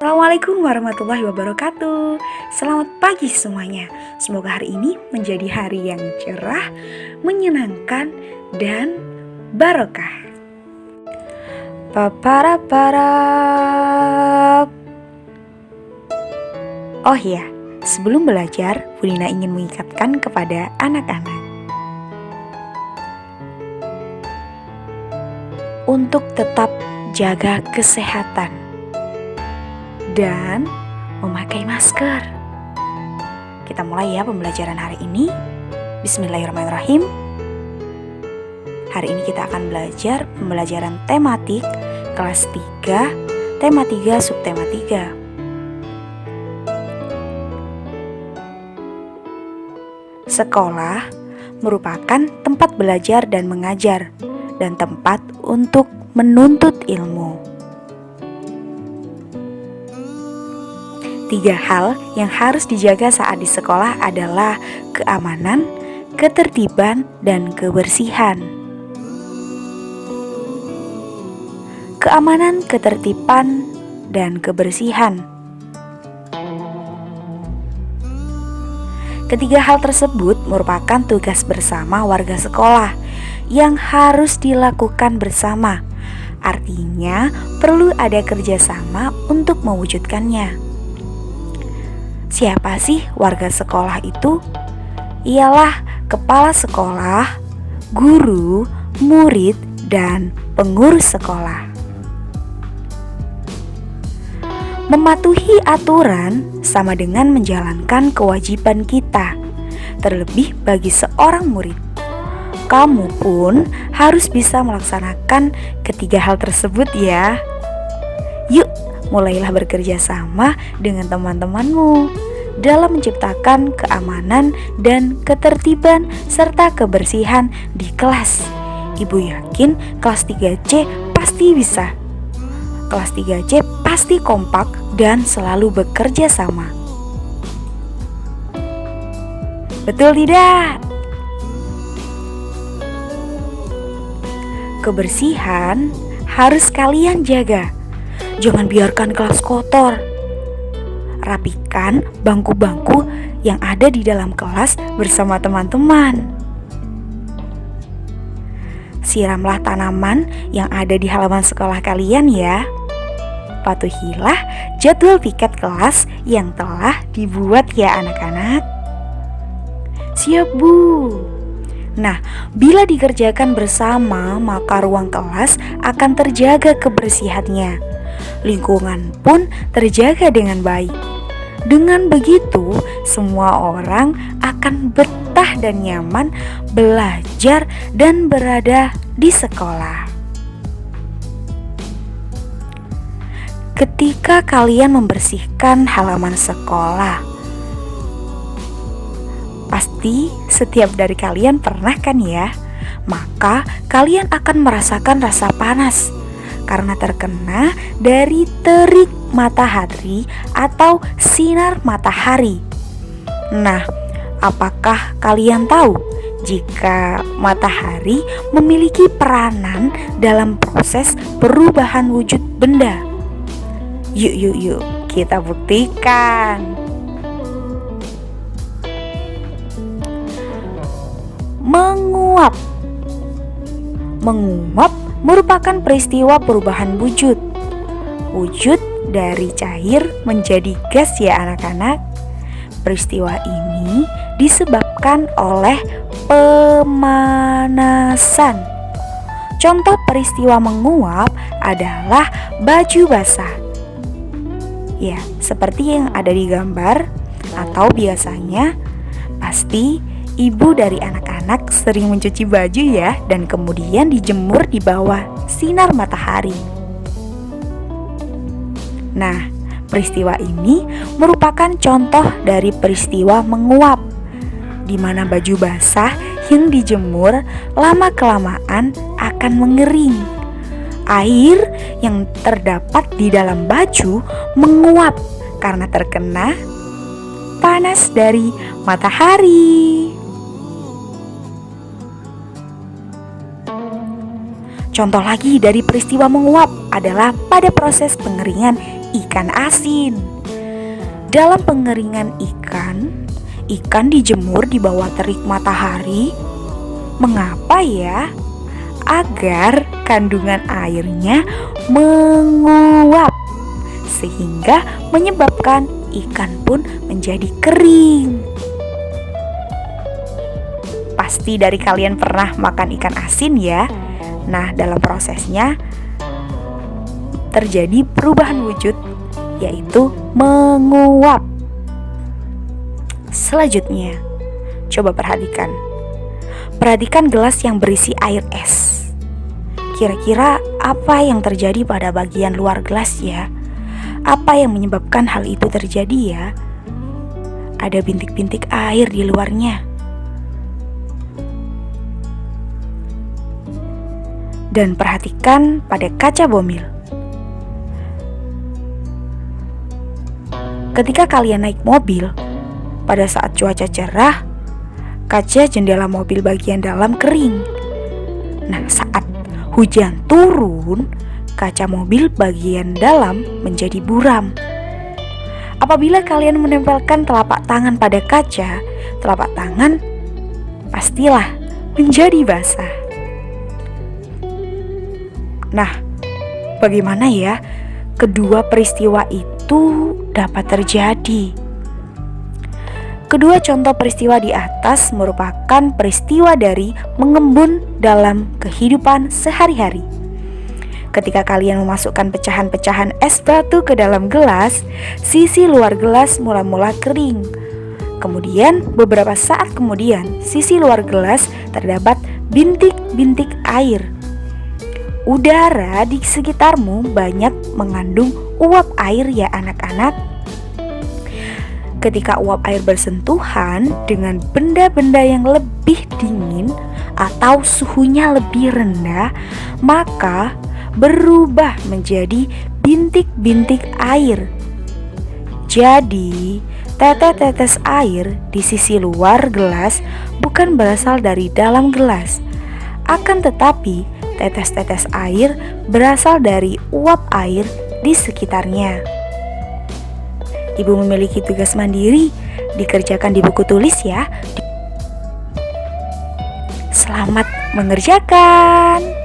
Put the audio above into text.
Assalamualaikum warahmatullahi wabarakatuh. Selamat pagi semuanya. Semoga hari ini menjadi hari yang cerah, menyenangkan, dan barokah. Paparaparap. Oh ya, sebelum belajar, Bu Nina ingin mengingatkan kepada anak-anak untuk tetap jaga kesehatan dan memakai masker. Kita mulai ya pembelajaran hari ini. Bismillahirrahmanirrahim. Hari ini kita akan belajar pembelajaran tematik kelas 3, tema 3, subtema 3. Sekolah merupakan tempat belajar dan mengajar dan tempat untuk menuntut ilmu. 3 hal yang harus dijaga saat di sekolah adalah keamanan, ketertiban, dan kebersihan. Keamanan, ketertiban, dan kebersihan. Ketiga hal tersebut merupakan tugas bersama warga sekolah yang harus dilakukan bersama. Artinya, perlu ada kerjasama untuk mewujudkannya. Siapa sih warga sekolah itu? Ialah kepala sekolah, guru, murid, dan pengurus sekolah. Mematuhi aturan sama dengan menjalankan kewajiban kita, terlebih bagi seorang murid. Kamu pun harus bisa melaksanakan ketiga hal tersebut ya. Yuk, mulailah bekerja sama dengan teman-temanmu dalam menciptakan keamanan dan ketertiban serta kebersihan di kelas. Ibu yakin kelas 3C pasti bisa. Kelas 3C pasti kompak dan selalu bekerja sama. Betul tidak? Kebersihan harus kalian jaga. Jangan biarkan kelas kotor. Rapikan bangku-bangku yang ada di dalam kelas bersama teman-teman. Siramlah tanaman yang ada di halaman sekolah kalian ya. Patuhilah jadwal piket kelas yang telah dibuat ya anak-anak. Siap Bu. Nah, bila dikerjakan bersama, maka ruang kelas akan terjaga kebersihannya. Lingkungan pun terjaga dengan baik. Dengan begitu, semua orang akan betah dan nyaman belajar dan berada di sekolah. Ketika kalian membersihkan halaman sekolah, pasti setiap dari kalian pernah kan ya? Maka kalian akan merasakan rasa panas karena terkena dari terik matahari atau sinar matahari. Nah, apakah kalian tahu jika matahari memiliki peranan dalam proses perubahan wujud benda? Yuk, kita buktikan. Menguap merupakan peristiwa perubahan wujud dari cair menjadi gas ya anak-anak. Peristiwa ini disebabkan oleh pemanasan. Contoh peristiwa menguap adalah baju basah. Ya, seperti yang ada di gambar, atau biasanya pasti ibu dari anak-anak sering mencuci baju ya, dan kemudian dijemur di bawah sinar matahari. Nah, peristiwa ini merupakan contoh dari peristiwa menguap, di mana baju basah yang dijemur lama-kelamaan akan mengering. Air yang terdapat di dalam baju menguap karena terkena panas dari matahari. Contoh lagi dari peristiwa menguap adalah pada proses pengeringan ikan asin. Dalam pengeringan ikan dijemur di bawah terik matahari. Mengapa ya? Agar kandungan airnya menguap, sehingga menyebabkan ikan pun menjadi kering. Pasti dari kalian pernah makan ikan asin ya. Nah, dalam prosesnya terjadi perubahan wujud, yaitu menguap. Selanjutnya, coba perhatikan gelas yang berisi air es. Kira-kira apa yang terjadi pada bagian luar gelas ya? Apa yang menyebabkan hal itu terjadi ya? Ada bintik-bintik air di luarnya. Dan perhatikan pada kaca bomil. Ketika kalian naik mobil, pada saat cuaca cerah, kaca jendela mobil bagian dalam kering. Nah, saat hujan turun, kaca mobil bagian dalam menjadi buram. Apabila kalian menempelkan telapak tangan pada kaca, telapak tangan pastilah menjadi basah. Nah, bagaimana ya kedua peristiwa itu dapat terjadi? Kedua contoh peristiwa di atas merupakan peristiwa dari mengembun dalam kehidupan sehari-hari. Ketika kalian memasukkan pecahan-pecahan es batu ke dalam gelas, sisi luar gelas mula-mula kering. Kemudian, beberapa saat kemudian, sisi luar gelas terdapat bintik-bintik air. Udara di sekitarmu banyak mengandung uap air ya anak-anak. Ketika uap air bersentuhan dengan benda-benda yang lebih dingin atau suhunya lebih rendah, maka berubah menjadi bintik-bintik air. Jadi, tetes-tetes air di sisi luar gelas bukan berasal dari dalam gelas. Akan tetapi, tetes-tetes air berasal dari uap air di sekitarnya. Ibu memiliki tugas mandiri, dikerjakan di buku tulis ya. Selamat mengerjakan.